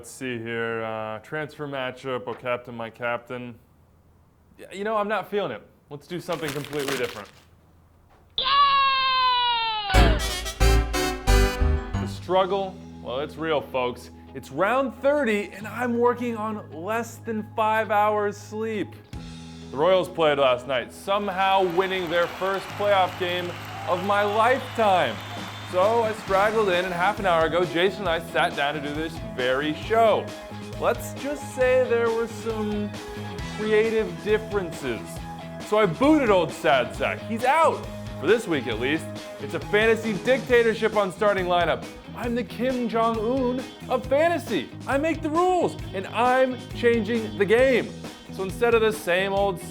let's see here. Transfer matchup, oh captain, my captain. Yeah, you know, I'm not feeling it. Let's do something completely different. The struggle, well, it's real, folks. It's round 30, and I'm working on less than 5 hours sleep. The Royals played last night, somehow winning their first playoff game of my lifetime. So I straggled in, and half an hour ago, Jason and I sat down to do this very show. Let's just say there were some creative differences. So I booted old Sad Sack. He's out, for this week at least. It's a fantasy dictatorship on starting lineup. I'm the Kim Jong-un of fantasy. I make the rules, and I'm changing the game. So instead of the same old,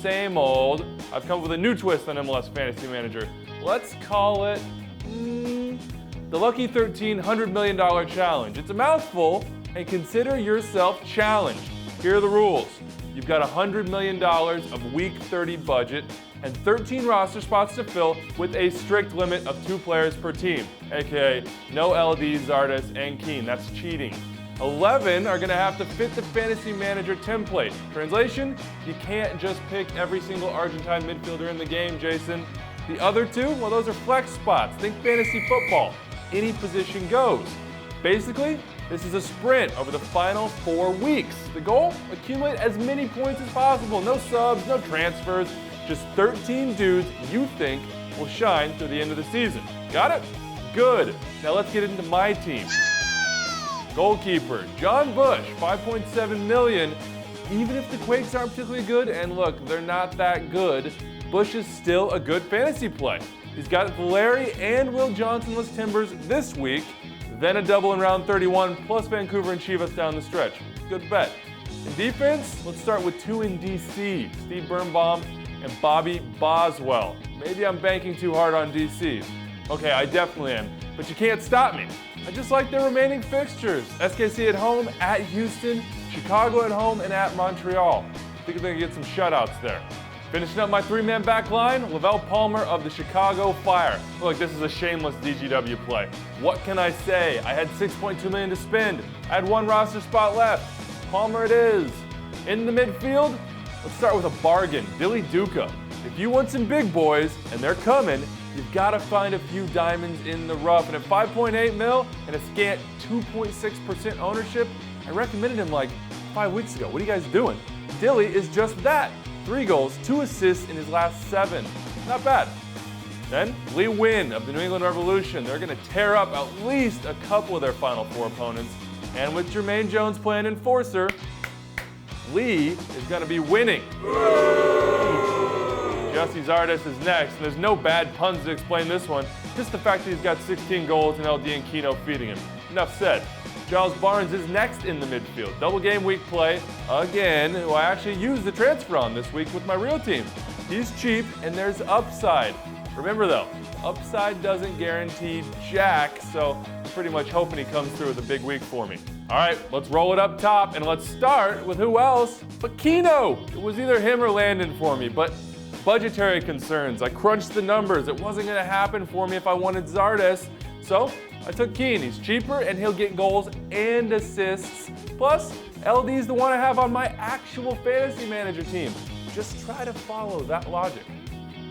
I've come up with a new twist on MLS Fantasy Manager. Let's call it the Lucky 13 $100 Million Challenge. It's a mouthful, and consider yourself challenged. Here are the rules. You've got $100 million of week 30 budget and 13 roster spots to fill with a strict limit of 2 players per team, aka no LD, Zardes, and Keane. That's cheating. 11 are gonna have to fit the Fantasy Manager template. Translation, you can't just pick every single Argentine midfielder in the game, Jason. The other 2, well, those are flex spots. Think fantasy football. Any position goes. Basically, this is a sprint over the final 4 weeks. The goal? Accumulate as many points as possible. No subs, no transfers, just 13 dudes you think will shine through the end of the season. Got it? Good. Now let's get into my team. Goalkeeper, John Bush, $5.7 million. Even if the Quakes aren't particularly good, and look, they're not that good, Bush is still a good fantasy play. He's got Valeri and Will Johnson-less Timbers this week, then a double in round 31, plus Vancouver and Chivas down the stretch. Good bet. In defense, let's start with 2 in DC, Steve Birnbaum and Bobby Boswell. Maybe I'm banking too hard on DC. Okay, I definitely am, but you can't stop me. I just like their remaining fixtures. SKC at home, at Houston, Chicago at home, and at Montreal. I think they're gonna get some shutouts there. Finishing up my 3-man back line, Lavelle Palmer of the Chicago Fire. Look, this is a shameless DGW play. What can I say? I had $6.2 million to spend. I had 1 roster spot left. Palmer it is. In the midfield, let's start with a bargain, Dilly Duca. If you want some big boys, and they're coming, you've got to find a few diamonds in the rough. And at 5.8 mil and a scant 2.6% ownership, I recommended him like 5 weeks ago. What are you guys doing? Dilly is just that. 3 goals, 2 assists in his last 7. Not bad. Then, Lee Wynn of the New England Revolution. They're going to tear up at least a couple of their final 4 opponents. And with Jermaine Jones playing enforcer, Lee is going to be winning. Jussie Zardes is next, and there's no bad puns to explain this one. Just the fact that he's got 16 goals and LD and Keno feeding him. Enough said. Giles Barnes is next in the midfield. Double game week play, again, who I actually used the transfer on this week with my real team. He's cheap, and there's upside. Remember though, upside doesn't guarantee jack, so I'm pretty much hoping he comes through with a big week for me. All right, let's roll it up top, and let's start with who else but Keno. It was either him or Landon for me, but budgetary concerns. I crunched the numbers. It wasn't gonna happen for me if I wanted Zardes, so I took Keane. He's cheaper, and he'll get goals and assists. Plus, LD's the one I have on my actual fantasy manager team. Just try to follow that logic.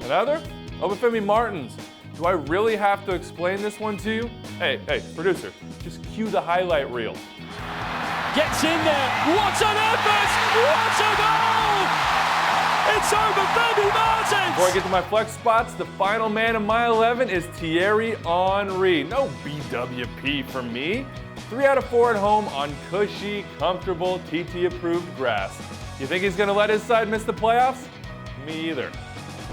Another? Obafemi Martins. Do I really have to explain this one to you? Hey, producer, just cue the highlight reel. Gets in there. What an effort! What a goal! It's Obafemi Martins! Before I get to my flex spots, the final man in my 11 is Thierry Henry. No BWP for me. 3 out of 4 at home on cushy, comfortable, TT-approved grass. You think he's gonna let his side miss the playoffs? Me either.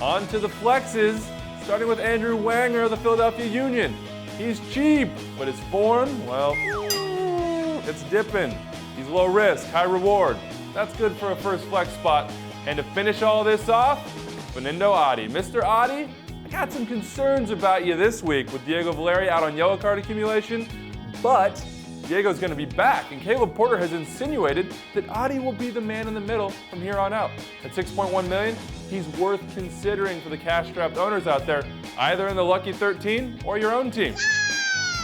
On to the flexes, starting with Andrew Wanger of the Philadelphia Union. He's cheap, but his form, well, it's dipping. He's low risk, high reward. That's good for a first flex spot. And to finish all this off, Fernando Adi. Mr. Adi, I got some concerns about you this week with Diego Valeri out on yellow card accumulation, but Diego's going to be back, and Caleb Porter has insinuated that Adi will be the man in the middle from here on out. At $6.1 million, he's worth considering for the cash-strapped owners out there, either in the Lucky 13 or your own team.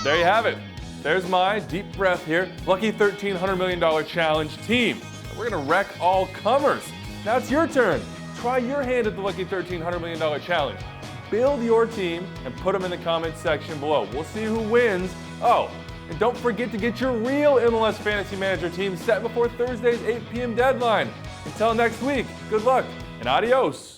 There you have it. There's my deep breath here. Lucky $1,300 million challenge team. We're gonna wreck all comers. Now it's your turn. Try your hand at the Lucky $1,300 million challenge. Build your team and put them in the comments section below. We'll see who wins. Oh, and don't forget to get your real MLS Fantasy Manager team set before Thursday's 8 p.m. deadline. Until next week, good luck and adios.